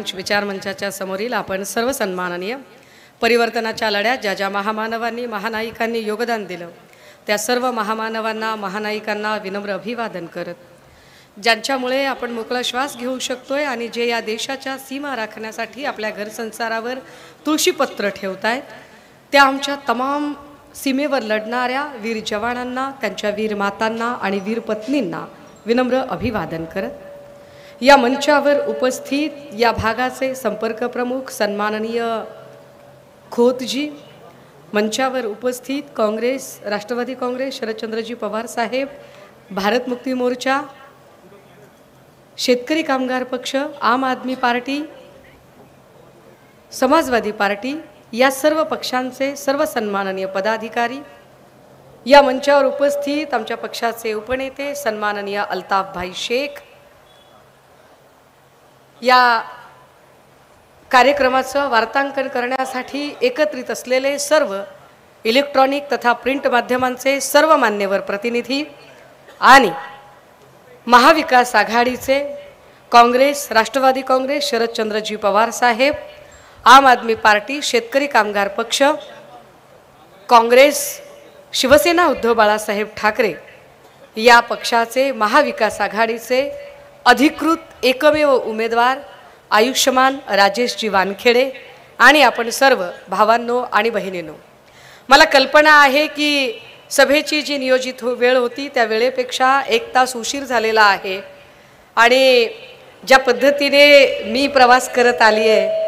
मंच विचार मंचाच्या समोरील आपण सर्व सन्माननीय परिवर्तनाच्या लढ्यात ज्या ज्या महामानवांनी महानायकांनी योगदान दिलं त्या सर्व महामानवांना महानायकांना विनम्र अभिवादन करत, ज्यांच्यामुळे आपण मोकळा श्वास घेऊ शकतोय आणि जे या देशाच्या सीमा राखण्यासाठी आपल्या घरसंसारावर तुळशीपत्र ठेवतायत त्या आमच्या तमाम सीमेवर लढणाऱ्या वीर जवानांना, त्यांच्या वीर मातांना आणि वीर पत्नींना विनम्र अभिवादन करत, या मंचावर उपस्थित या भागाचे संपर्क प्रमुख सन्माननीय खोतजी, मंचावर उपस्थित काँग्रेस, राष्ट्रवादी काँग्रेस, शरदचंद्रजी पवार साहेब, भारत मुक्ती मोर्चा, शेतकरी कामगार पक्ष, आम आदमी पार्टी, समाजवादी पार्टी या सर्व पक्षांचे सर्व सन्माननीय पदाधिकारी, या मंचावर उपस्थित आमच्या पक्षाचे उपनेते सन्माननीय अल्ताफ भाई शेख, या कार्यक्रमाचं वार्तांकन करण्यासाठी एकत्रित असलेले सर्व इलेक्ट्रॉनिक तथा प्रिंट माध्यमांचे सर्व मान्यवर प्रतिनिधी आणि महाविकास आघाडीचे काँग्रेस, राष्ट्रवादी काँग्रेस, शरदचंद्रजी पवार साहेब, आम आदमी पार्टी, शेतकरी कामगार पक्ष, काँग्रेस, शिवसेना उद्धव बाळासाहेब ठाकरे या पक्षाचे महाविकास आघाडीचे अधिकृत एकमेव उमेदवार आयुष्यमान राजेशजी वानखेडे आणि आपण सर्व भावांनो आणि बहिणींनो, मला कल्पना आहे की सभेची जी नियोजित वेळ होती त्या वेळेपेक्षा 1 तास उशीर झालेला आहे आणि ज्या पद्धतीने मी प्रवास करत आली आहे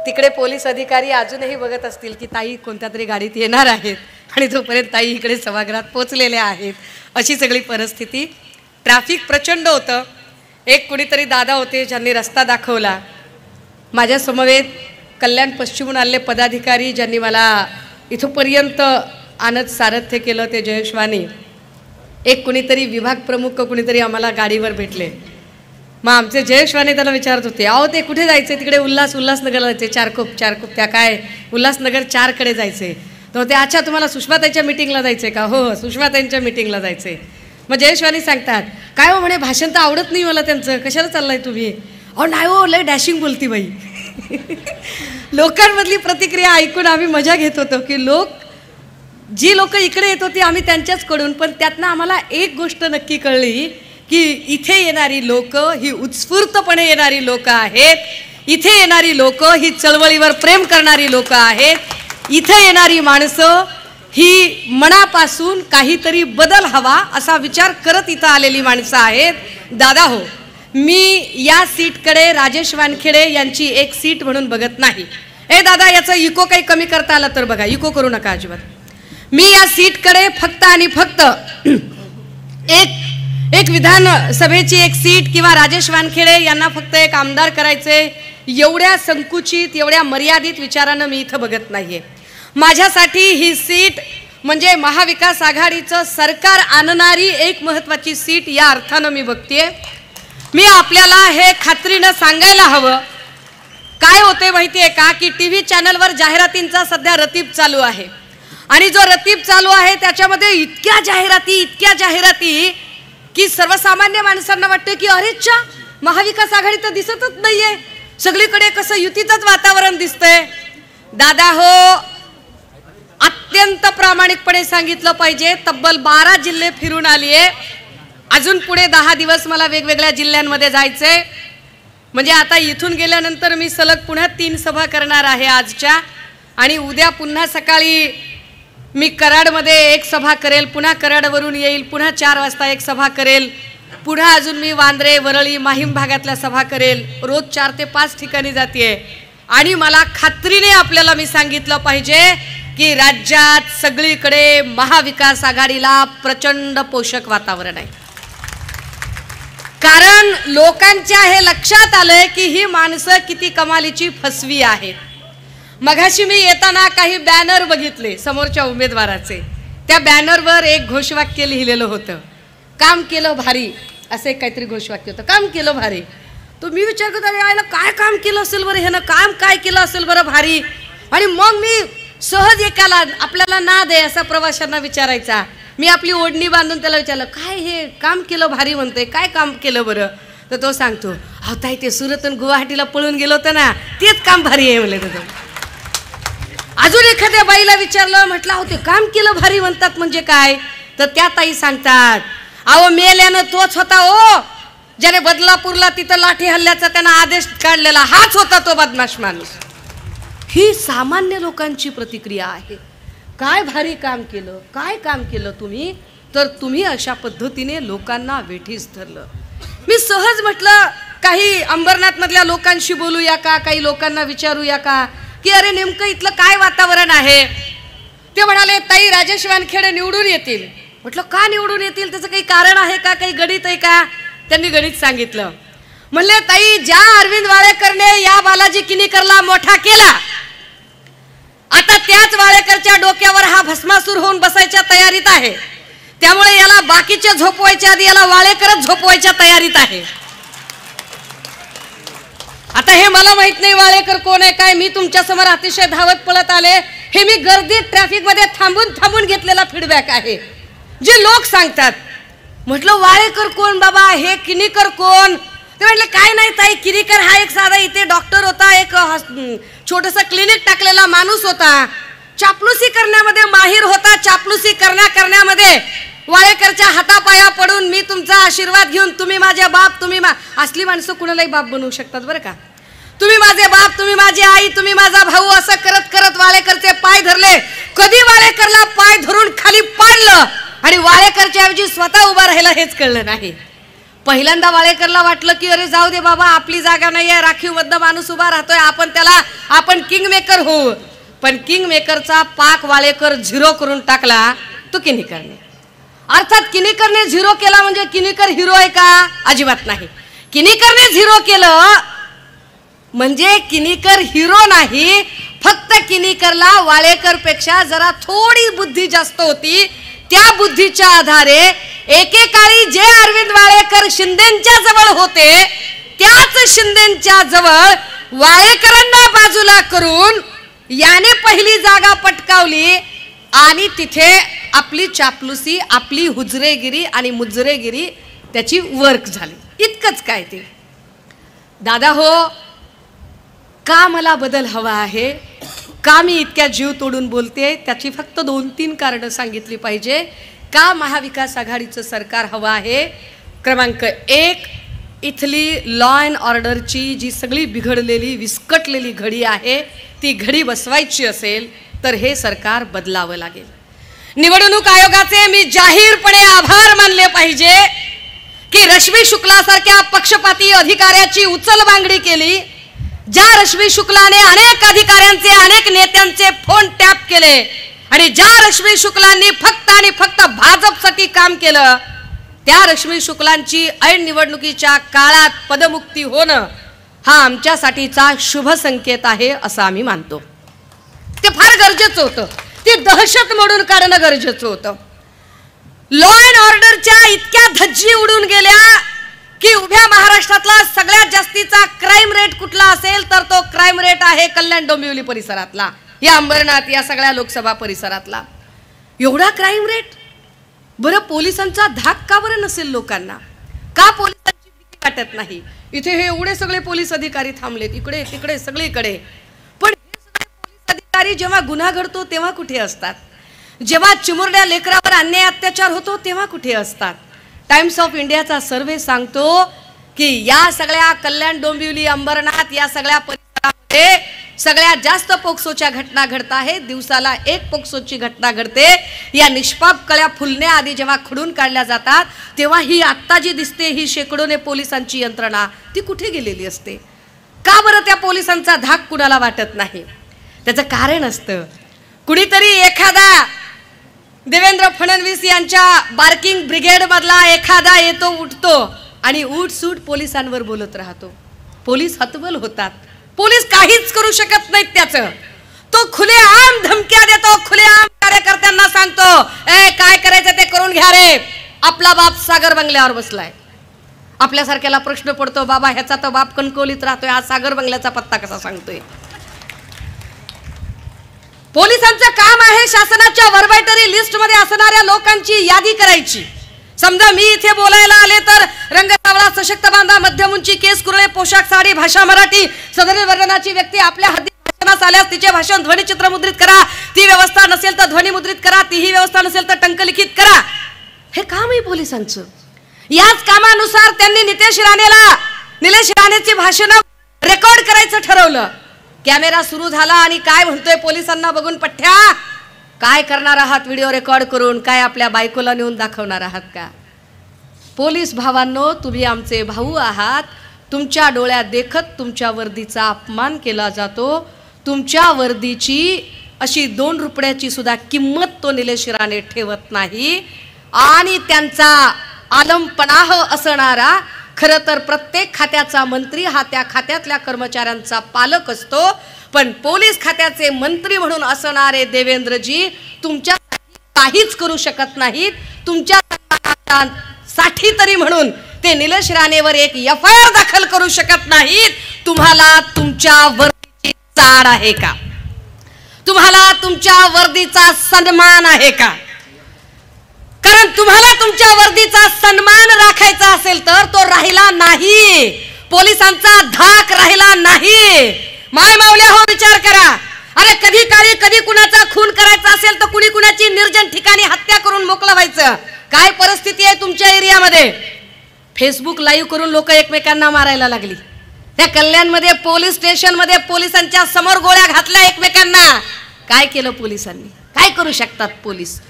तिकडे पोलीस अधिकारी अजूनही बघत असतील की ताई कोणत्या तरी गाडीत येणार आहेत आणि तोपर्यंत ताई इकडे सभागृहात पोचलेल्या आहेत, अशी सगळी परिस्थिती. ट्रॅफिक प्रचंड होतं. एक कुणीतरी दादा होते ज्यांनी रस्ता दाखवला. माझ्या समवेत कल्याण पश्चिमहून आलेले पदाधिकारी ज्यांनी मला इथपर्यंत आणत सारथ्य केलं ते जयेशवानी. एक कुणीतरी विभाग प्रमुख कुणीतरी आम्हाला गाडीवर भेटले. मग आमचे जयेशवानी त्याला विचारत होते, अहो ते कुठे जायचे? तिकडे उल्हासनगरला जायचे, चारकोप त्या काय उल्हासनगर 4कडे जायचे. तर ते अच्छा तुम्हाला सुषमाताईंच्या मीटिंगला जायचे का? हो सुषमाताईंच्या मीटिंगला जायचे. मग जयेशवानी सांगतात, काय हो म्हणे भाषण तर आवडत नाही मला त्यांचं, कशाला चाललाय तुम्ही? अहो नाही हो लय डॅशिंग बोलती बाई. लोकांमधली प्रतिक्रिया ऐकून आम्ही मजा घेत होतो की जी लोक इकडे येत होती आम्ही त्यांच्याचकडून, पण त्यातनं आम्हाला एक गोष्ट नक्की कळली की इथे येणारी लोक ही उत्स्फूर्तपणे येणारी लोक आहेत. इथे येणारी लोक ही चळवळीवर प्रेम करणारी लोक आहेत. इथे येणारी माणसं ही मनापासून काहीतरी बदल हवा असा विचार करत इथं आलेली माणसं आहेत. दादा हो, मी या सीटकडे राजेश वानखेडे यांची एक सीट म्हणून बघत नाही. ए दादा याचं इको काही कमी करता आलं तर बघा, इको करू नका अजिबात. मी या सीटकडे फक्त आणि फक्त एक विधानसभेची एक सीट किंवा राजेश वानखेडे यांना फक्त एक आमदार करायचे एवढ्या संकुचित एवढ्या मर्यादित विचारानं मी इथं बघत नाहीये. माझ्यासाठी ही सीट म्हणजे महाविकास आघाडीचं सरकार आणणारी एक महत्त्वाची सीट या अर्थानं मी बघतेय. मी आपल्याला हे खात्रीनं सांगायला हवं. काय होते माहिती आहे का की टी व्ही चॅनलवर जाहिरातींचा सध्या रतीब चालू आहे आणि जो रतीब चालू आहे त्याच्यामध्ये इतक्या जाहिराती की सर्वसामान्य माणसांना वाटतं की अरेच्या महाविकास आघाडी तर दिसतच नाहीये, सगळीकडे कसं युतीचंच वातावरण दिसतंय. दादा हो, अत्यंत प्रामाणिकपणे सांगितलं पाहिजे, तब्बल 12 जिल्हे फिरून आली आहे. अजून पुढे 10 दिवस मला वेगवेगळ्या जिल्ह्यांमध्ये जायचंय. म्हणजे आता इथून गेल्यानंतर मी सलग पुन्हा 3 सभा करणार आहे आजच्या, आणि उद्या पुन्हा सकाळी मी कराडमध्ये एक सभा करेल, पुन्हा कराडवरून येईल, पुन्हा 4 वाजता एक सभा करेल, पुन्हा अजून मी वांद्रे, वरळी, माहीम भागातल्या सभा करेल. रोज 4 ते 5 ठिकाणी जाते आणि मला खात्रीने आपल्याला मी सांगितलं पाहिजे की राज्यात सगळीकडे महाविकास आघाडीला प्रचंड पोषक वातावरण आहे. कारण लोकांच्या हे लक्षात आलंय की ही माणसं किती कमालीची फसवी आहेत. मगाशी मी येताना काही बॅनर बघितले समोरच्या उमेदवाराचे. त्या बॅनरवर एक घोषवाक्य लिहिलेलं होतं, काम केलं भारी, असे काहीतरी घोषवाक्य होतं, काम केलं भारी. तो मी विचार करतो अरे आयला काय काम केलं असेल बरं, ह्यानं काम काय केलं असेल बरं भारी. आणि मग मी सहज एकाला आपल्याला नाद आहे असा प्रवाशांना विचारायचा. मी आपली ओढणी बांधून त्याला विचारलं काय हे काम केलं भारी म्हणतोय, काय काम केलं बरं? तर तो सांगतो अहो ताई ते सुरतून गुवाहाटीला पळून गेलो होतं ना, तेच काम भारी आहे म्हणले. तिथं अजून एखाद्या बाईला विचारलं, म्हटलं अहो ते काम केलं भारी म्हणतात म्हणजे काय, तर त्या ताई सांगतात, अहो मेल्यानं तोच होता हो ज्याने बदलापूरला तिथं लाठी हल्ल्याचा त्यांना आदेश काढलेला, हाच होता तो बदमाश माणूस. ही सामान्य लोकांची प्रतिक्रिया आहे. काय भारी काम केलं, काय काम केलं तुम्ही, तर तुम्ही अशा पद्धतीने लोकांना वेठीस धरलं. मी सहज म्हटलं काही अंबरनाथ मधल्या लोकांशी बोलूया का, काही लोकांना विचारूया का की अरे नेमकं इथलं काय वातावरण आहे. ते म्हणाले ताई राजेश वानखेडे निवडून येतील. म्हटलं का निवडून येतील, त्याचं काही कारण आहे का, काही गणित आहे का. त्यांनी गणित सांगितलं. म्हणले ताई ज्या अरविंद वाळेकरने या बालाजी किनीकरला मोठा केला, आता त्याच वाळेकरच्या डोक्यावर हा भस्मासूर होऊन बसायच्या तयारीत आहे, त्यामुळे याला बाकीचे झोपवायच्या आधी याला वाळेकरच झोपवायच्या तयारीत आहे. आता हे मला माहित नाही वाळेकर कोण आहे काय, मी तुमच्या समोर अतिशय धावत पळत आले. हे मी गर्दीत ट्रॅफिक मध्ये थांबून थांबून घेतलेला फीडबॅक आहे, जे लोक सांगतात. म्हटलं वाळेकर कोण बाबा, हे किनीकर कोण. ते म्हटले काय नाही ताई, किनीकर हा एक साधा इथे डॉक्टर होता, एक छोटस क्लिनिक टाकलेला माणूस होता, चापलुसी करण्यामध्ये माहीर होता. चापलुसी करण्यामध्ये वाळेकरच्या हातापाया पडून मी तुमचा आशीर्वाद घेऊन, तुम्ही माझे बाप, तुम्ही असली माणसं कुणालाही बाप बनवू शकतात बरं का. तुम्ही माझे बाप, तुम्ही माझी आई, तुम्ही माझा भाऊ, असं करत करत वाळेकरचे पाय धरले. कधी वाळेकरला पाय धरून खाली पाडलं आणि वाळेकरच्या ऐवजी स्वतः उभा राहिला हेच कळलं नाही. पहिल्यांदा वाळेकरला वाटलं की अरे जाऊ दे बाबा, आपली जागा नाही आहे, राखीव मधला माणूस उभा राहतोय, आपण किंग मेकर होऊ. पण किंग मेकरचा पाक वाळेकर झिरो करून टाकला तो किनीकरने. अर्थात किनीकरने झिरो केला म्हणजे किनीकर हिरो आहे का, अजिबात नाही. किनीकरने झिरो केलं म्हणजे किनीकर हिरो नाही, फक्त किनीकरला वाळेकर पेक्षा जरा थोडी बुद्धी जास्त होती. त्या बुद्धीच्या आधारे एकेकाळी जे अरविंद वाळेकर शिंदेंच्या जवळ होते, त्याच शिंदेंच्या जवळ वाळेकरांना बाजूला करून याने पहिली जागा पटकावली आणि तिथे आपली चापलुसी, आपली हुजरेगिरी आणि मुजरेगिरी त्याची वर्क झाली. इतकंच काय ते. दादा हो, का मला बदल हवा आहे, का मी इतक्या जीव तोडून बोलते, त्याची फक्त 2-3 कारणं सांगितली पाहिजे. का महाविकास आघाडीचं सरकार हवं आहे. क्रमांक 1, इथली लॉ अँड ऑर्डरची जी सगळी बिघडलेली विस्कटलेली घडी आहे, ती घडी बसवायची असेल तर हे सरकार बदलावं लागेल. निवडणूक आयोगाचे मी जाहीरपणे आभार मानले पाहिजे की रश्मी शुक्लासारख्या पक्षपाती अधिकाऱ्याची उचलबांगडी केली. ज्या रश्मी शुक्लाने अनेक अधिकाऱ्यांचे, अनेक नेत्यांचे फोन टॅप केले आणि ज्या रश्मी शुक्लांनी फक्त आणि फक्त भाजपसाठी काम केलं, त्या रश्मी शुक्लांची ऐन निवडणुकीच्या काळात पदमुक्ती होणं हा आमच्यासाठीचा शुभ संकेत आहे असं आम्ही मानतो. ते फार गरजेचं होतं. ती दहशत मोडून काढणं गरजेचं होतं. लॉ अँड ऑर्डरच्या इतक्या धज्जी उडून गेल्या की उभ्या महाराष्ट्रातला सगळ्यात जास्तीचा क्राईम रेट कुठला असेल तर तो क्राईम रेट आहे कल्याण डोंबिवली परिसरातला, या अंबरनाथ, या सगळ्या लोकसभा परिसरातला. एवढा क्राईम रेट. बरं पोलिसांचा धाक का बरं नसेल लोकांना, का पोलिसांची भीती वाटत नाही. इथे हे एवढे सगळे पोलीस अधिकारी थांबलेत, इकडे तिकडे सगळीकडे. पण हे सगळे पोलीस अधिकारी जेव्हा गुन्हा घडतो तेव्हा कुठे असतात, जेव्हा चिमुरड्या लेकरावर अन्याय अत्याचार होतो तेव्हा कुठे असतात. टाइम्स ऑफ इंडियाचा सर्वे सांगतो की या सगळ्या कल्याण डोंबिवली अंबरनाथ या सगळ्या परिसरामध्ये सगळ्यात जास्त पोक्सोच्या घटना घडत आहेत. दिवसाला 1 पोक्सोची घटना घडते. या निष्पाप कळ्या फुलण्याआधी जेव्हा खडून काढल्या जातात तेव्हा ही आत्ता जी दिसते ही शेकडोने पोलिसांची यंत्रणा ती कुठे गेलेली असते. का बरं त्या पोलिसांचा धाक कुणाला वाटत नाही. त्याचं कारण असतं, कुणीतरी एखादा देवेंद्र फडणवीस यांच्या बार्किंग ब्रिगेड मधला एखादा येतो, उठतो आणि उठसूट पोलिसांवर बोलत राहतो. पोलीस हतबल होतात. पोलीस काहीच करू शकत नाहीत. त्याचं तो खुलेआम धमक्या देतो, खुलेआम कार्यकर्त्यांना सांगतो, ए काय करायचं ते करून घ्या रे. आपला बाप सागर बंगल्यावर बसलाय. आपल्यासारख्याला प्रश्न पडतो, बाबा ह्याचा तो बाप कणकवलीत राहतोय, हा सागर बंगल्याचा पत्ता कसा सांगतोय. पोलिसांचं काम आहे शासनाच्या व्हर्बायटरी लिस्ट मध्ये असणाऱ्या लोकांची यादी करायची. समजा मी इथे बोलायला आले तर रंग सावळा, सशक्त बांधा, मध्यम उंची, केस कुरळे, पोशाख साडी, भाषा मराठी, सदरील वर्णनाची व्यक्ती आपल्या हद्दीत भाषणास आल्यास तिचे भाषण ध्वनिचित्र मुद्रित करा, ती व्यवस्था नसेल तर ध्वनी मुद्रित करा, तीही व्यवस्था नसेल तर टंकलिखित करा. हे काम आहे पोलिसांचं. याच कामानुसार त्यांनी निलेश राणेची भाषण रेकॉर्ड करायचं ठरवलं. कॅमेरा सुरू झाला आणि काय म्हणतोय पोलिसांना बघून, पठ्ठ्या काय करणार आहात व्हिडिओ रेकॉर्ड करून? काय आपल्या बायकोला नेऊन दाखवणार आहात का? पोलीस भावांनो, तुम्ही आमचे भाऊ आहात. तुमच्या डोळ्यात देखत तुमच्या वर्दीचा अपमान केला जातो. तुमच्या वर्दीची अशी 2 रुपयाची सुद्धा किंमत तो निलेश राणे ठेवत नाही. आणि त्यांचा आलमपणाह असणारा, खरं तर प्रत्येक खात्याचा मंत्री हा त्या खात्यातल्या कर्मचाऱ्यांचा पालक असतो. पण पोलीस खात्याचे मंत्री म्हणून असणारे देवेंद्रजी तुमच्यासाठी काहीच करू शकत नाहीत. तुमच्या साठी तरी म्हणून ते निलेश राणेवर एक FIR दाखल करू शकत नाहीत. तुम्हाला तुमच्या वर्दीची चाड आहे का? तुम्हाला तुमच्या वर्दीचा सन्मान आहे का? कारण तुम्हाला तुमच्या वर्दीचा सन्मान राखायचा असेल तर तो राहिला नाही. पोलिसांचा धाक राहिला नाही. माय मावल्या हो, विचार करा. अरे कधी काळी कधी कुणाचा खून करायचा असेल तर कुणी कुणाची निर्जन ठिकाणी हत्या करून मोकळं व्हायचं. काय परिस्थिती आहे तुमच्या एरियामध्ये? फेसबुक लाईव्ह करून लोक एकमेकांना मारायला लागली. त्या कल्याणमध्ये पोलीस स्टेशनमध्ये पोलिसांच्या समोर गोळ्या घातल्या एकमेकांना. काय केलं पोलिसांनी? काय करू शकतात पोलीस?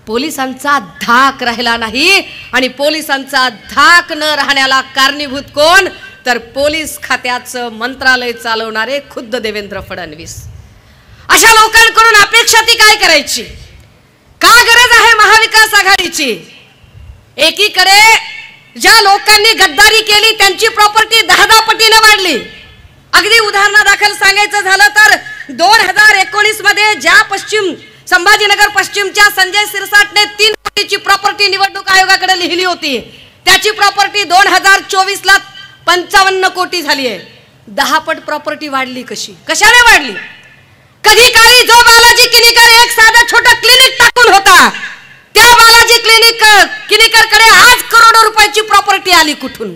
पोलिसांचा धाक राहिला नाही. आणि पोलिसांचा धाक न राहण्याला कारणीभूत कोण? तर पोलीस खात्याचं मंत्रालय चालवणारे खुद्द देवेंद्र फडणवीस. अशा लोकांकडून अपेक्षा ती काय करायची? का गरज आहे महाविकास आघाडीची? एकीकडे ज्या लोकांनी गद्दारी केली त्यांची प्रॉपर्टी 10 पटीने वाढली. अगदी उदाहरणादाखल सांगायचं झालं तर 2019 मध्ये ज्या संभाजीनगर पश्चिमच्या संजय सिरसाटने 3 कोटीची प्रॉपर्टी निवडणूक आयोगाकडे लिहिली होती, त्याची प्रॉपर्टी 2024 ला 55 कोटी झाली आहे. 10 पट प्रॉपर्टी वाढली. कशाने वाढली? कधी काळी जो बालाजी किनीकर एक साधं छोटं क्लिनिक टाकून होता, त्या बालाजी किनीकर कडे आज करोडो रुपयाची प्रॉपर्टी आली. कुठून?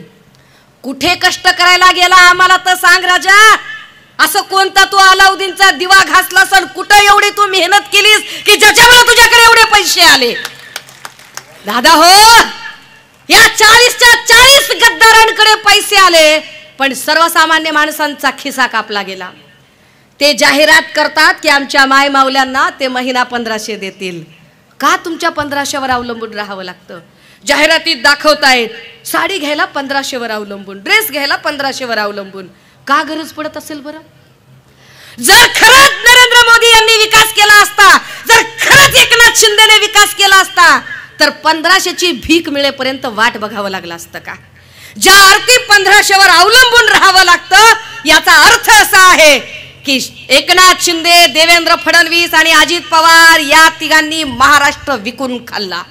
कुठे कष्ट करायला गेला आम्हाला तर सांग राजा. असं कोणता तू अलाउद्दीनचा दिवा घासला सण? कुठं एवढी तू मेहनत केलीस की ज्याच्यामुळे तुझ्याकडे एवढे पैसे आले? दादा हो, या 40च्या 40 गद्दारांकडे पैसे आले, पण सर्वसामान्य माणसांचा खिसा कापला गेला. ते जाहिरात करतात की आमच्या माय मावल्यांना ते महिना 1500 देतील. का तुमच्या 1500वर अवलंबून राहावं लागतं? जाहिरातीत दाखवतायत साडी घ्यायला 1500वर अवलंबून, ड्रेस घ्यायला 1500वर अवलंबून. का गरज पडत असेल बरं? जर खरंच नरेंद्र मोदी यांनी विकास केला असता, जर खरंच एकनाथ शिंदेने विकास केला असता, तर 1500ची भीक मिळेपर्यंत वाट बघावं लागलं असतं का? ज्या अर्थी 1500वर अवलंबून राहावं लागतं, याचा अर्थ असा आहे की एकनाथ शिंदे, देवेंद्र फडणवीस आणि अजित पवार या तिघांनी महाराष्ट्र विकून खाल्ला.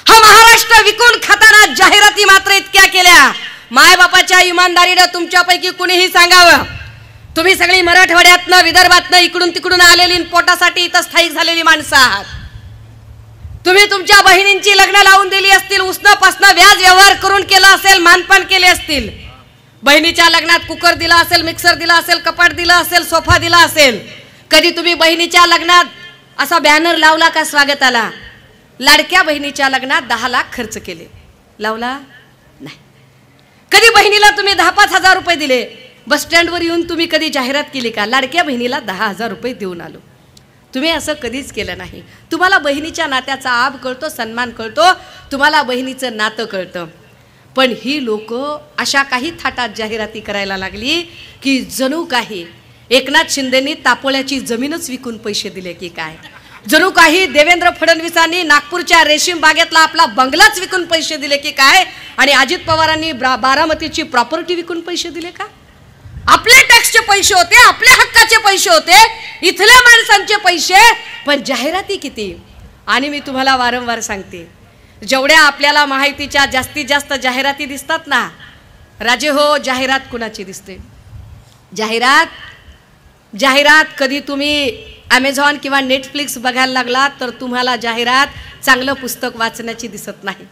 हा महाराष्ट्र विकून खाताना जाहिराती मात्र इतक्या केल्या. मायबापाच्या इमानदारीनं तुमच्यापैकी कुणीही सांगावं, तुम्ही सगळी मराठवाड्यातनं, विदर्भातनं, इकडून तिकडून आलेली, पोटासाठी इथं स्थायिक झालेली माणसं आहात. तुम्ही तुमच्या बहिणींची लग्न लावून दिली असतील, उसनं पासनं व्याज व्यवहार करून केला असेल, मानपान केले असतील. बहिणीच्या लग्नात कुकर दिला असेल, मिक्सर दिला असेल, कपाट दिला असेल, सोफा दिला असेल. कधी तुम्ही बहिणीच्या लग्नात असा बॅनर लावला का स्वागताला? लाडक्या बहिणीच्या लग्नात 10 लाख खर्च केले, लावला नाही. कधी बहिणीला तुम्ही 10-5 हजार रुपये दिले? बस स्टँडवर येऊन तुम्ही कधी जाहिरात केली का? लाडक्या बहिणीला 10,000 रुपये देऊन आलो. तुम्ही असं कधीच केलं नाही. तुम्हाला बहिणीच्या नात्याचा आभ कळतो, सन्मान कळतो, तुम्हाला बहिणीचं नातं कळतं. पण ही लोक अशा काही थाटात जाहिराती करायला लागली की जणू काही एकनाथ शिंदेनी तापोळ्याची जमीनच विकून पैसे दिले की काय, जणू काही देवेंद्र फडणवीसांनी नागपूरच्या रेशीम बागेतला आपला बंगलाच विकून पैसे दिले की काय, आणि अजित पवारांनी बारामतीची प्रॉपर्टी विकून पैसे दिले का? आपले टॅक्सचे पैसे होते, आपल्या हक्काचे पैसे होते, इथल्या माणसांचे पैसे, पण जाहिराती किती. आणि मी तुम्हाला वारंवार सांगते, जेवढ्या आपल्याला माहितीच्या जास्तीत जास्त जाहिराती दिसतात ना राजे हो, जाहिरात कुणाची दिसते? जाहिरात कधी तुम्ही ॲमेझॉन किंवा नेटफ्लिक्स बघायला लागला तर तुम्हाला जाहिरात चांगलं पुस्तक वाचण्याची दिसत नाही.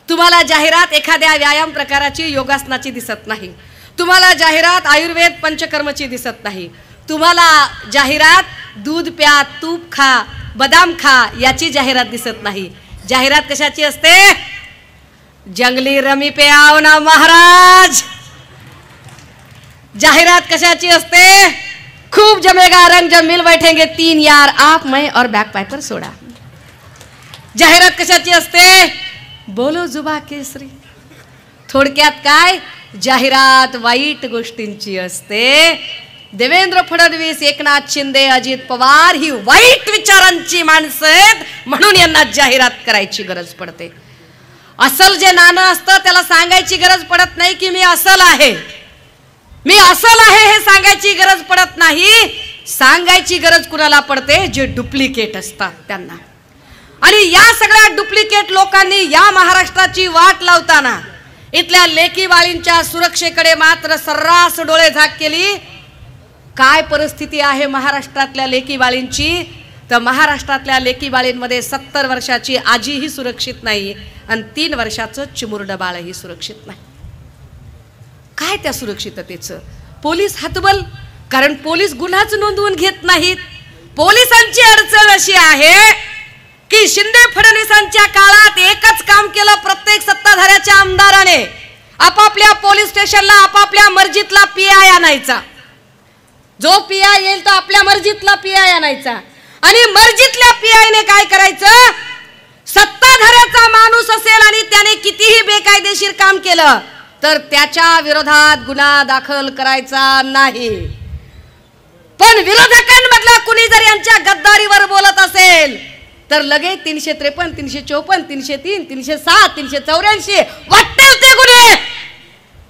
तुम्हाला जाहिरात एखाद्या व्यायाम प्रकाराची, योगासनाची दिसत नाही. तुम्हाला जाहिरात आयुर्वेद पंचकर्मची दिसत नाही. तुम्हाला जाहिरात दूध प्या, तूप खा, बदाम खा याची जाहिरात दिसत नाही. जाहिरात कशाची असते? जंगली रमी पे आओ ना महाराज. जाहिरात कशाची असते? खूब जमेगा रंग जब मिल बैठेंगे 3 यार, आप मैं और बैक पाइपर सोडा. जाहिरात कशाची असते? बोलो जुबा केसरी. थोडक्यात काय? जाहिरात वाईट गोष्टींची असते. देवेंद्र फडणवीस, एकनाथ शिंदे, अजित पवार ही वाईट विचारांची माणसं आहेत, म्हणून यांना जाहिरात करायची गरज पडते. असल जे नाणं असतं त्याला सांगायची गरज पडत नाही की मी असल आहे, मी असल आहे हे सांगायची गरज पडत नाही. सांगायची गरज कुणाला पडते? जे डुप्लिकेट असतात त्यांना. आणि या सगळ्या डुप्लिकेट लोकांनी या महाराष्ट्राची वाट लावताना इथल्या लेकी बाळींच्या सुरक्षेकडे मात्र सर्रास डोळे झाक केली. काय परिस्थिती आहे महाराष्ट्रातल्या लेकी बाळींची? तर महाराष्ट्रातल्या लेकी बाळींमध्ये 70 वर्षाची आजीही सुरक्षित नाही आणि 3 वर्षाचं चिमुरडं बाळही सुरक्षित नाही. काय त्या सुरक्षिततेचं? पोलीस हतबल, कारण पोलीस गुन्हाच नोंदवून घेत नाहीत. पोलिसांची अडचण अशी आहे की शिंदे फडणवीसांच्या काळात एकच काम केलं प्रत्येक सत्ताधाऱ्याच्या आमदाराने, आपापल्या पोलीस स्टेशनला आपापल्या मर्जीतला पीआय आणायचा. जो पीआय येईल तो आपल्या मर्जीतला पीआय आणायचा. आणि मर्जीतल्या पीआयने काय करायचं? सत्ताधाऱ्याचा माणूस असेल आणि त्याने कितीही बेकायदेशीर काम केलं तर त्याच्या विरोधात गुन्हा दाखल करायचा नाही. पण विरोधकांमधला कुणी जर यांच्या गद्दारीवर बोलत असेल तर लगेच 353, 354, 303, 307, 384 वाटतील ते गुन्हे.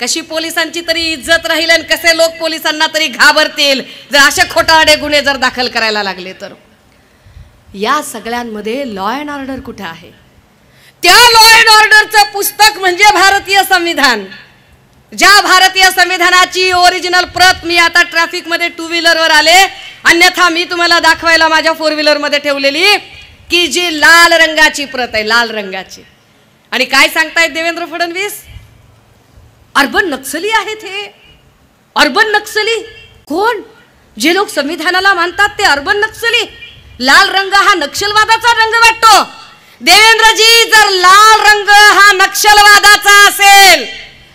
कशी पोलिसांची तरी इज्जत राहील आणि कसे लोक पोलिसांना तरी घाबरतील जर असे खोटारडे गुन्हे जर दाखल करायला लागले तर. या सगळ्यांमध्ये लॉ अँड ऑर्डर कुठे आहे? त्या लॉ अँड ऑर्डरचं पुस्तक म्हणजे भारतीय संविधान. ज्या भारतीय संविधानाची ओरिजिनल प्रत मी आता ट्रॅफिक मध्ये 2 व्हीलरवर आले, अन्यथा मी तुम्हाला दाखवायला माझ्या 4 व्हीलर मध्ये ठेवलेली की जी लाल रंगाची प्रत आहे, लाल रंगाची. आणि काय सांगतायत देवेंद्र फडणवीस? अर्बन नक्सली आहेत हे. अर्बन नक्सली कोण? जे लोक संविधानाला मानतात ते अर्बन नक्सली. लाल रंग हा नक्षलवादाचा रंग वाटतो. देवेंद्रजी, जर लाल रंग हा नक्षलवादाचा असेल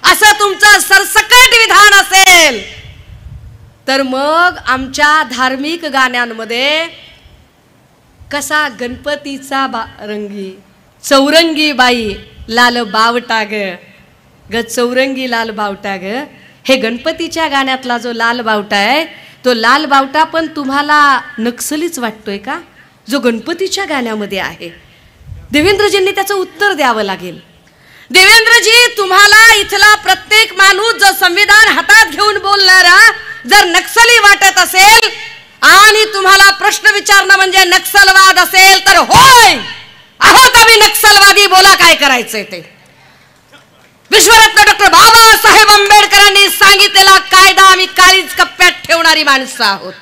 असं तुमचं सरसकट विधान असेल तर मग आमच्या धार्मिक गाण्यांमध्ये कसा गणपतीचा रंगी चौरंगी बाई लाल बावटा ग चौरंगी लाल बावटा ग, हे गणपतीच्या गाण्यातला जो लाल बावटा आहे तो लाल बावटा पण तुम्हाला नक्सलीच वाटतोय का, जो गणपतीच्या गाण्यामध्ये आहे? देवेंद्रजींनी त्याचं उत्तर द्यावं लागेल. देवेंद्रजी, तुम्हाला इथला प्रत्येक माणूस जो संविधान हातात घेऊन बोलणारा जर नक्सली वाटत असेल आणि तुम्हाला प्रश्न विचारणं म्हणजे नक्सलवाद असेल तर होय, आहोत आम्ही नक्सलवादी, बोला काय करायचंय ते. विश्वरत्न डॉक्टर बाबासाहेब आंबेडकरांनी सांगितलेला कायदा आम्ही काळीच कप्प्यात ठेवणारी माणसं आहोत.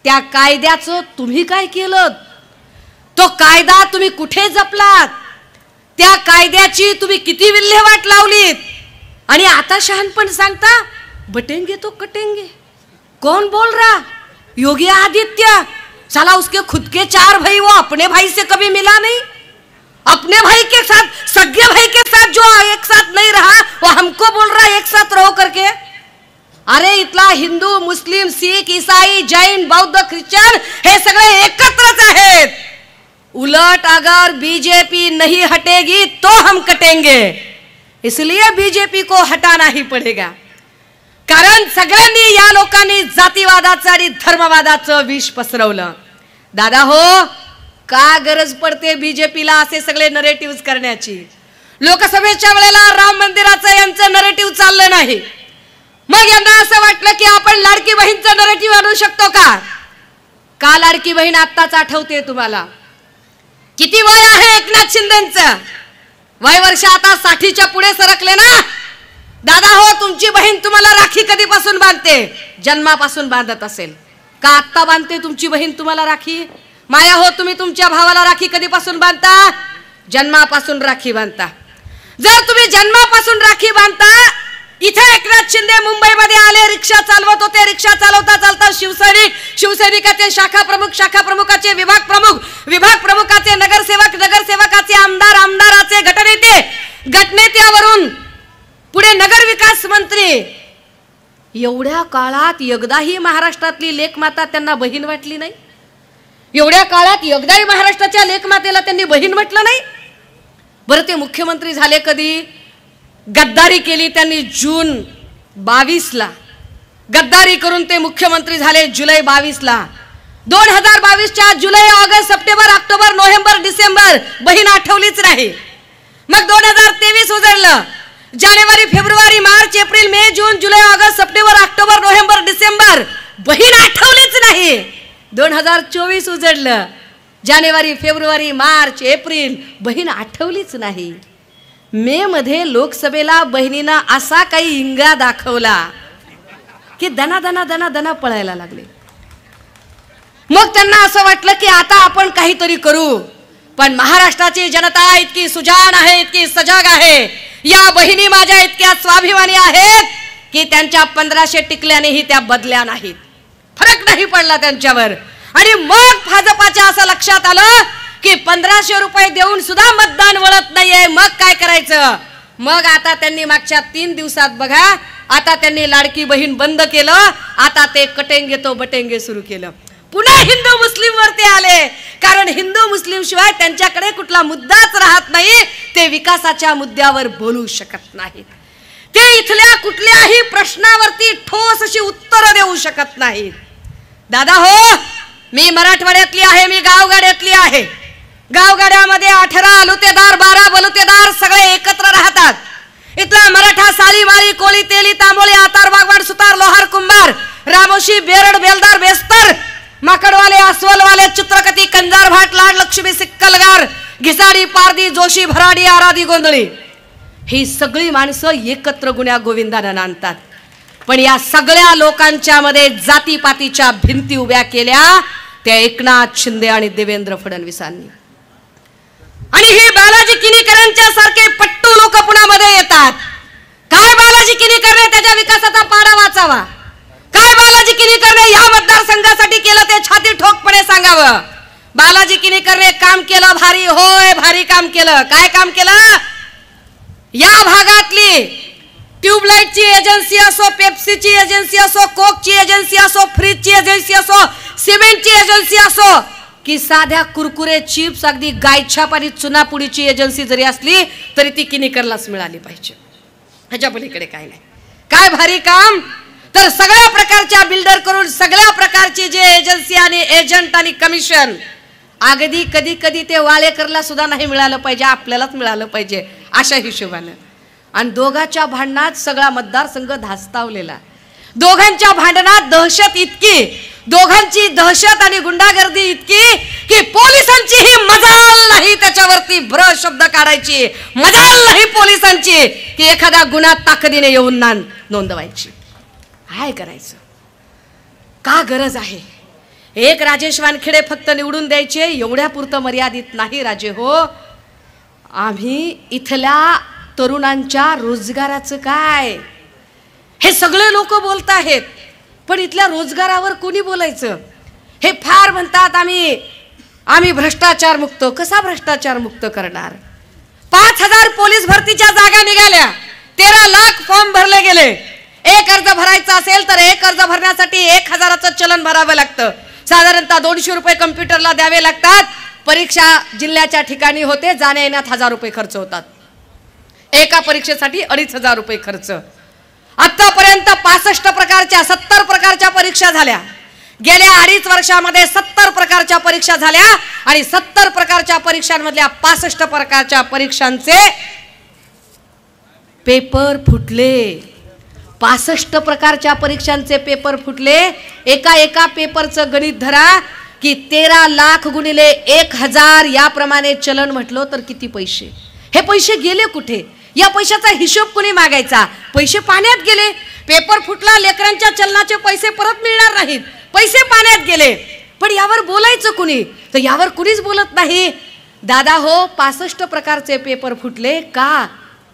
त्या कायद्याचं तुम्ही काय केलं? तो कायदा तुम्ही कुठे जपलात? त्या कायद्याची तुम्ही किती विल्हेवाट लावलीत? आणि आता शहाणपण सांगता बटेंगे तो कटेंगे. कौन बोल रहा? योगी आदित्य. साला उसके खुद के 4 भाई, वो अपने भाई से कभी मिला नहीं. अपने भाई के साथ, सगे भाई के साथ जो एक साथ नहीं रहा वो हमको बोल रहा एक साथ रहो करके. अरे इथला हिंदू, मुस्लिम, सिख, ईसाई, जैन, बौद्ध, ख्रिश्चन हे सगळे एकत्रच आहेत. उलट अगर बीजेपी नहीं हटेगी तो हम कटेंगे. इसलिए बीजेपी को हटाना ही पड़ेगा. कारण सगळ्यांनी या लोकांनी जातीवादाचं आणि धर्मवादाचं विष पसरवलं. दादा हो, का गरज पडते बीजेपीला असे सगळे नरेटिव्ह करण्याची? लोकसभेच्या वेळेला राम मंदिराचं यांचं नरेटिव्ह चाललं नाही. मग यांना असं वाटलं की आपण लाडकी बहीणचं नरेटिव्ह आणू शकतो का? का लाडकी बहीण आत्ताच आठवते तुम्हाला? किती वय आहे एकनाथ शिंदेचं? वय वर्ष आता 60च्या पुढे सरकले ना. दादा हो, तुमची बहीण तुम्हाला राखी कधीपासून बांधते? जन्मापासून बांधत असेल का आत्ता बांधते तुमची बहीण तुम्हाला राखी? माया हो, तुम्ही तुमच्या भावाला राखी कधीपासून बांधता? जन्मापासून राखी बांधता. जर तुम्ही जन्मापासून राखी बांधता, इथे एकनाथ शिंदे मुंबईमध्ये आले, रिक्षा चालवत होते, रिक्षा चालवता चालता शिवसैनिकाचे शाखा प्रमुखाचे विभाग प्रमुखाचे नगरसेवकाचे आमदाराचे गटनेत्यावरून पुढे नगर विकास मंत्री, एवढ्या काळात एकदाही महाराष्ट्रातली लेखमाता त्यांना बहीण वाटली नाही? एवढ्या काळात एकदाही महाराष्ट्राच्या लेखमातेला त्यांनी बहीण म्हटलं नाही? बरं, ते मुख्यमंत्री झाले कधी? गद्दारी केली त्यांनी जून 22ला, गद्दारी करून ते मुख्यमंत्री झाले जुलै 22ला. 2022च्या जुलै, ऑगस्ट, सप्टेंबर, ऑक्टोबर, नोव्हेंबर, डिसेंबर बहीण आठवलीच नाही. मग 2023 उजळलं. जानेवारी, फेब्रुवारी, मार्च, एप्रिल, मे, जून, जुलै, ऑगस्ट, सप्टेंबर, ऑक्टोबर, नोव्हेंबर, डिसेंबर बहीण आठवलीच नाही. 2024 उजळलं. जानेवारी, फेब्रुवारी, मार्च, एप्रिल बहीण आठवलीच नाही. मे मध्ये लोकसभेला बहिणीनं असा काही इंगा दाखवला की दना पळायला लागले. मग त्यांना असं वाटलं की आता आपण काहीतरी करू. पण महाराष्ट्राची जनता इतकी सुजाण आहे, इतकी सजग आहे, या बहिणी माझ्या इतक्या स्वाभिमानी आहेत की त्यांच्या 1500 टिकल्यानेही त्या बदल्या नाहीत, फरक नाही पडला त्यांच्यावर. आणि मग भाजपाच्या असं लक्षात आलं की 1500 रुपये देऊन सुद्धा मतदान वळत नाहीये. मग काय करायचं? मग आता त्यांनी मागच्या 3 दिवसात बघा, आता त्यांनी लाडकी बहीण बंद केलं. आता ते कटेंगे तो बटेंगे सुरू केलं. पुन्हा हिंदू मुस्लिम वरती आले, कारण हिंदू मुस्लिम शिवाय त्यांच्याकडे कुठला मुद्दाच राहत नाही. ते विकासाच्या मुद्द्यावर बोलू शकत नाहीत. ते इथल्या कुठल्याही प्रश्नावरती ठोस अशी उत्तरं देऊ शकत नाहीत. दादा हो, मी मराठवाड्यातली आहे, मी गावगाड्यातली आहे. गावगाड्यामध्ये 18 अलुतेदार, 12 बलुतेदार सगळे एकत्र राहतात. इथला मराठा, साली, माळी, कोळी, तेली, तांबोळी, आतार, वाघवाड, सुतार, लोहार, कुंभार, रामोशी, बेरड, बेलदार, बेस्तर, माकडवाले, अस्वलवाले, चित्रकती, कंजार, भाट, लाड, लक्ष्मी, सिक्कलगार, घिसाडी, पारदी, जोशी, भराडी, आराधी, गोंधळी ही सगळी माणसं एकत्र गुण्या गोविंदानं नांदतात. पण या सगळ्या लोकांच्या मध्ये जातीपातीच्या भिंती उभ्या केल्या त्या एकनाथ शिंदे आणि देवेंद्र फडणवीसांनी. आणि हे बालाजी किनीकरांच्या सारखे पट्टू लोक पुन्हा मध्ये येतात. काय बालाजी किनीकरने त्याच्या विकासाचा पाडा वाचावा? काय बालाजी किनीकरने या मतदारसंघासाठी केलं ते छाती ठोकपणे सांगावं. बालाजी किनीकरने काम केलं भारी, होय भारी काम केलं. काय काम केलं? या भागातली ट्यूबलाइटची एजन्सी असो, पेप्सीची एजन्सी असो, कोकची एजन्सी असो, फ्रीजची एजन्सी असो, सिमेंटची एजन्सी असो, की साध्या कुरकुरे चिप्स, अगदी गायछाप आणि चुनापुडीची एजन्सी जरी असली तरी ती किनीकरलाच मिळाली पाहिजे. ह्याच्या पलीकडे काय नाही. काय भारी काम! तर सगळ्या प्रकारच्या बिल्डर करून सगळ्या प्रकारची जे एजन्सी आणि एजंट आणि कमिशन, अगदी कधी कधी ते वाळेकरला सुद्धा नाही मिळालं पाहिजे, आपल्यालाच मिळालं पाहिजे अशा हिशोबानं. आणि दोघांच्या भांडणात सगळा मतदारसंघ धास्तावलेला. दोघांच्या भांडणात दहशत इतकी, दोघांची दहशत आणि गुंडागर्दी इतकी की पोलिसांचीही मजाल नाही त्याच्यावरती भ्र शब्द काढायची, मजाल नाही पोलिसांची की एखाद्या गुन्हा ताकदीने येऊन नोंदवायची. काय करायचं? का गरज आहे? एक राजेश वानखेडे फक्त निवडून द्यायचे एवढ्या पुरतं मर्यादित नाही राजे हो. आम्ही इथल्या तरुणांच्या रोजगाराचं काय, हे सगळे लोक बोलत आहेत, पण इथल्या रोजगारावर कोणी बोलायचं? हे फार म्हणतात आम्ही भ्रष्टाचार मुक्त. कसा भ्रष्टाचार मुक्त करणार? 5000 पोलीस भरतीच्या जागा निघाल्या, 13 लाख फॉर्म भरले गेले. एक अर्ज भरायचा असेल तर एक अर्ज भरण्यासाठी 1000चं चलन भरावं लागतं. साधारणतः 200 रुपये कम्प्युटरला द्यावे लागतात. परीक्षा जिल्ह्याच्या ठिकाणी होते, जाण्या येण्यात 1000 रुपये खर्च होतात. एका परीक्षेसाठी 2500 रुपये खर्च. आतापर्यंत 65 प्रकारच्या 70 प्रकारच्या परीक्षा झाल्या. गेल्या 2.5 वर्षामध्ये 70 प्रकारच्या परीक्षा झाल्या आणि 70 प्रकारच्या परीक्षांमधल्या 65 प्रकारच्या परीक्षांचे पेपर फुटले. 65 प्रकारच्या परीक्षांचे पेपर फुटले. एका पेपरचं गणित धरा की 13 लाख गुणिले 1000 याप्रमाणे चलन म्हटलं तर किती पैसे? हे पैसे गेले कुठे? या पैशाचा हिशोब कुणी मागायचा? पैसे पाण्यात गेले. पेपर फुटला, लेकरांच्या चलनाचे पैसे परत मिळणार नाहीत, पैसे पाण्यात गेले. पण यावर बोलायचं कुणी? तर यावर कुणीच बोलत नाही. दादा हो, 65 प्रकारचे पेपर फुटले का?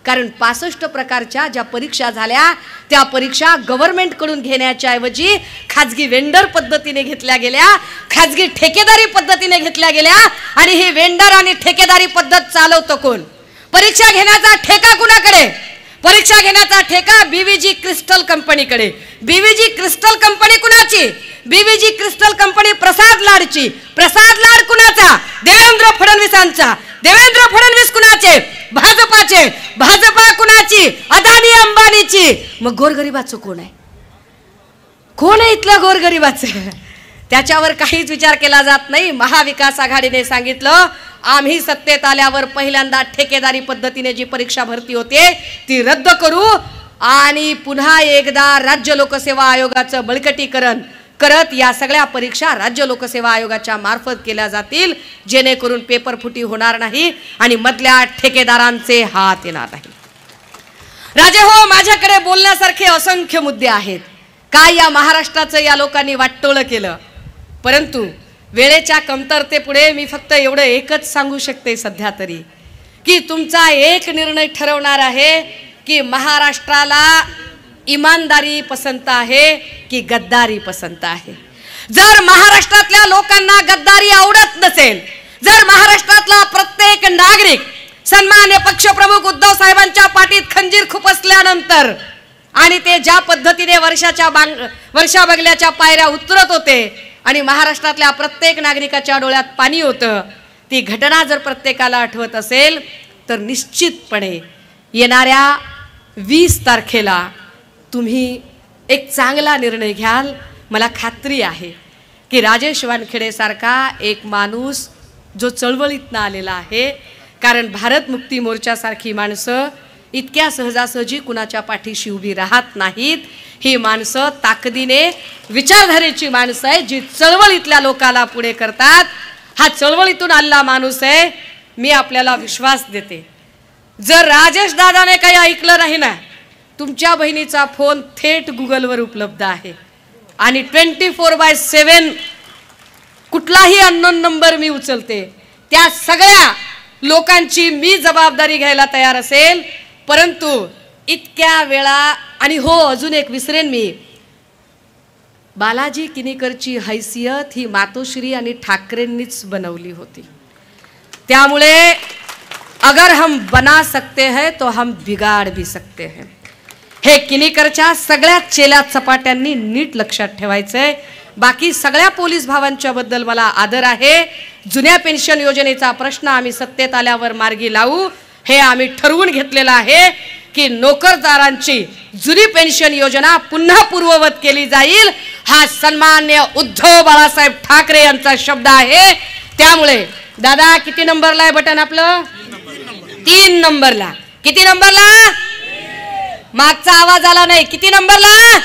कारण 65 प्रकारच्या ज्या परीक्षा झाल्या त्या परीक्षा गव्हर्नमेंटकडून घेण्याच्या ऐवजी खाजगी वेंडर पद्धतीने घेतल्या गेल्या, खाजगी ठेकेदारी पद्धतीने घेतल्या गेल्या. आणि ही वेंडर आणि ठेकेदारी पद्धत चालवतो कोण? परीक्षा घेण्याचा ठेका कुणाकडे? परीक्षा घेण्याचा ठेका बीव्हीजी क्रिस्टल कंपनीकडे. बीव्हीजी क्रिस्टल कंपनी कुणाची? बीव्हीजी क्रिस्टल कंपनी प्रसाद लाडची. प्रसाद लाड कुणाचा? देवेंद्र फडणवीसांचा. देवेंद्र फडणवीस कुणाचे? भाजपाचे. भाजपा कुणाची? अदानी अंबानीची. मग गोरगरिबाचं कोण आहे? कोण आहे इथलं गोरगरिबाचं? त्याच्यावर काहीच विचार केला जात नाही. महाविकास आघाडीने सांगितलं आम्ही सत्तेत आल्यावर पहिल्यांदा ठेकेदारी पद्धतीने जी परीक्षा भरती होते ती रद्द करू आणि पुन्हा एकदा राज्य लोकसेवा आयोगाचं बळकटीकरण करत या सगळ्या परीक्षा राज्य लोकसेवा आयोगाच्या मार्फत केल्या जातील, जेणेकरून पेपर फुटी होणार नाही आणि मधल्या ठेकेदारांचे हात येणार नाही. राजे हो, माझ्याकडे बोलण्यासारखे असंख्य मुद्दे आहेत. काय या महाराष्ट्राचं या लोकांनी वाटोळं केलं, परंतु वेळेच्या कमतरतेपुढे मी फक्त एवढं एकच सांगू शकते सध्या तरी, की तुमचा एक निर्णय ठरवणार आहे की महाराष्ट्राला इमानदारी पसंत आहे की गद्दारी पसंत आहे. जर महाराष्ट्रातल्या लोकांना गद्दारी आवडत नसेल, जर महाराष्ट्रातला प्रत्येक नागरिक सन्मान्य पक्षप्रमुख उद्धव साहेबांच्या पाठीत खंजीर खुपसल्यानंतर आणि ते ज्या पद्धतीने वर्षा बंगल्याच्या पायऱ्या उतरत होते आणि महाराष्ट्रातल्या प्रत्येक नागरिकाच्या डोळ्यात पाणी होतं, ती घटना जर प्रत्येकाला आठवत असेल तर निश्चितपणे येणाऱ्या 20 तारखेला तुम्ही एक चांगला निर्णय घ्याल. मला खात्री आहे की राजेश वानखेडे सारखा एक माणूस जो चळवळीतनं आलेला आहे, कारण भारत मुक्ती मोर्चासारखी माणसं इतक्या सहजासहजी कुणाच्या पाठीशी उभी राहत नाहीत. ही माणसं ताकदीने विचारधारेची माणसं आहे, जी चळवळीतल्या लोकाला पुढे करतात. हा चळवळीतून आलेला माणूस आहे. मी आपल्याला विश्वास देते, जर राजेश दादाने काही ऐकलं नाही ना, तुमच्या बहिणीचा फोन थेट गुगलवर उपलब्ध आहे आणि 24/7 कुठलाही अननोन नंबर मी उचलते. त्या सगळ्या लोकांची मी जबाबदारी घ्यायला तयार असेल. परंतु इतक्या वेळा आणि हो, अजून एक विसरेन मी, बालाजी किनीकरची हैसियत ही मातोश्री आणि ठाकरेंनीच बनवली होती. त्यामुळे अगर हम बना सकते हैं तो हम बिगाड़ भी सकते हैं. हे किनीकरच्या सगळ्या चेल्या चपाट्यांनी नीट लक्षात ठेवायचंय. बाकी सगळ्या पोलीस भावांच्या बद्दल मला आदर आहे. जुन्या पेन्शन योजनेचा प्रश्न आम्ही सत्तेत आल्यावर मार्गी लावू, हे आम्ही ठरवून घेतलेलं आहे की नोकरदारांची जुनी पेन्शन योजना पुन्हा पूर्ववत केली जाईल. हा सन्मान्य उद्धव बाळासाहेब ठाकरे यांचा शब्द आहे. त्यामुळे दादा, किती नंबरला आहे बटन आपलं? 3 नंबरला. किती नंबरला? मागचा आवाज आला नाही. किती नंबरला?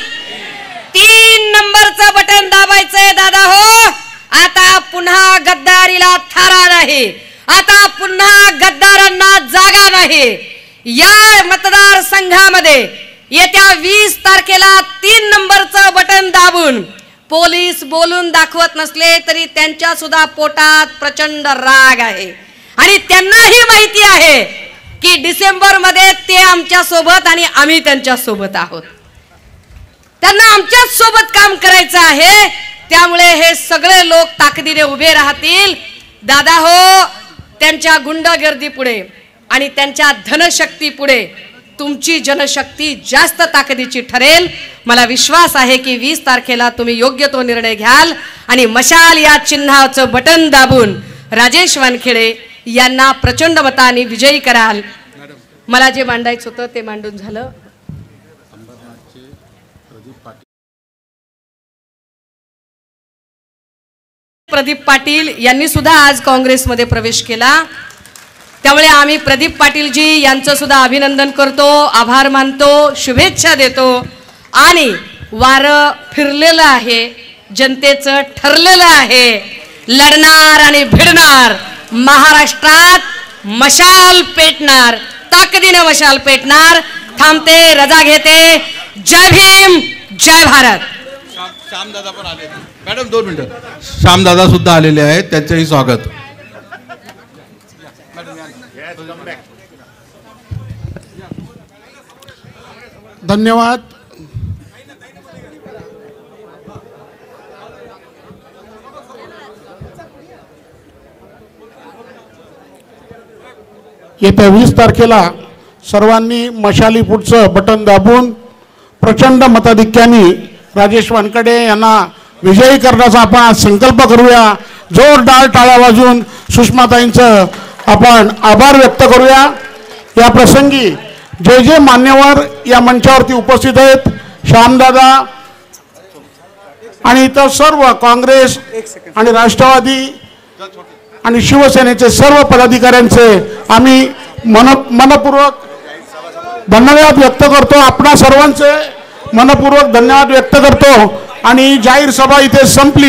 3 नंबरचं बटन दाबायचंय दादा हो. आता पुन्हा गद्दारीला थारा नाही, आता पुन्हा गद्दारांना जागा नाही. या मतदारसंघामध्ये येत्या 20 तारखेला 3 नंबरचं बटन दाबून पोलीस बोलून दाखवत नसले तरी त्यांच्या सुद्धा पोटात प्रचंड राग आहे आणि त्यांनाही माहिती आहे की डिसेंबर मध्ये ते आमच्या सोबत आणि आम्ही त्यांच्या सोबत आहोत. त्यांना आमच्याच सोबत काम करायचं आहे. त्यामुळे हे सगळे लोक ताकदीने उभे राहतील. दादा हो, त्यांच्या गुंडगर्दी पुढे आणि त्यांच्या धनशक्ती पुढे तुमची जनशक्ती जास्त ताकदीची ठरेल. मला विश्वास आहे की 20 तारखेला तुम्ही योग्य तो निर्णय घ्याल आणि मशाल या चिन्हाचं बटन दाबून राजेश वानखेडे यांना प्रचंड मताने विजयी कराल. मला जे मांडायचं होतं ते मांडून झालं. प्रदीप पाटील यांनी सुद्धा आज काँग्रेसमध्ये प्रवेश केला. त्यामुळे आम्ही प्रदीप पाटीलजी यांचं सुद्धा अभिनंदन करतो, आभार मानतो, शुभेच्छा देतो. आणि वारं फिरलेलं आहे, जनतेचं ठरलेलं आहे. लढणार आणि भिडणार, महाराष्ट्रात मशाल पेटणार, ताकदीने मशाल पेटणार. थांबते, रजा घेते. जय भीम, जय भारत. श्यामदादा पण आले. मॅडम 2 मिनिटं. श्यामदादा सुद्धा आलेले आहेत, त्यांचंही स्वागत. धन्यवाद. येत्या 20 तारखेला सर्वांनी मशाली पुढचं बटन दाबून प्रचंड मताधिक्याने राजेश वानकडे यांना विजयी करण्याचा आपण आज संकल्प करूया. जोरदार टाळ्या वाजवून सुषमाताईंचं आपण आभार व्यक्त करूया. या प्रसंगी जे जे मान्यवर या मंचावरती उपस्थित आहेत, श्यामदादा आणि इतर सर्व काँग्रेस आणि राष्ट्रवादी आणि शिवसेनेचे सर्व पदाधिकाऱ्यांचे आम्ही मनपूर्वक धन्यवाद व्यक्त करतो. आपणा सर्वांचे मनपूर्वक धन्यवाद व्यक्त करतो आणि जाहीर सभा इथे संपली.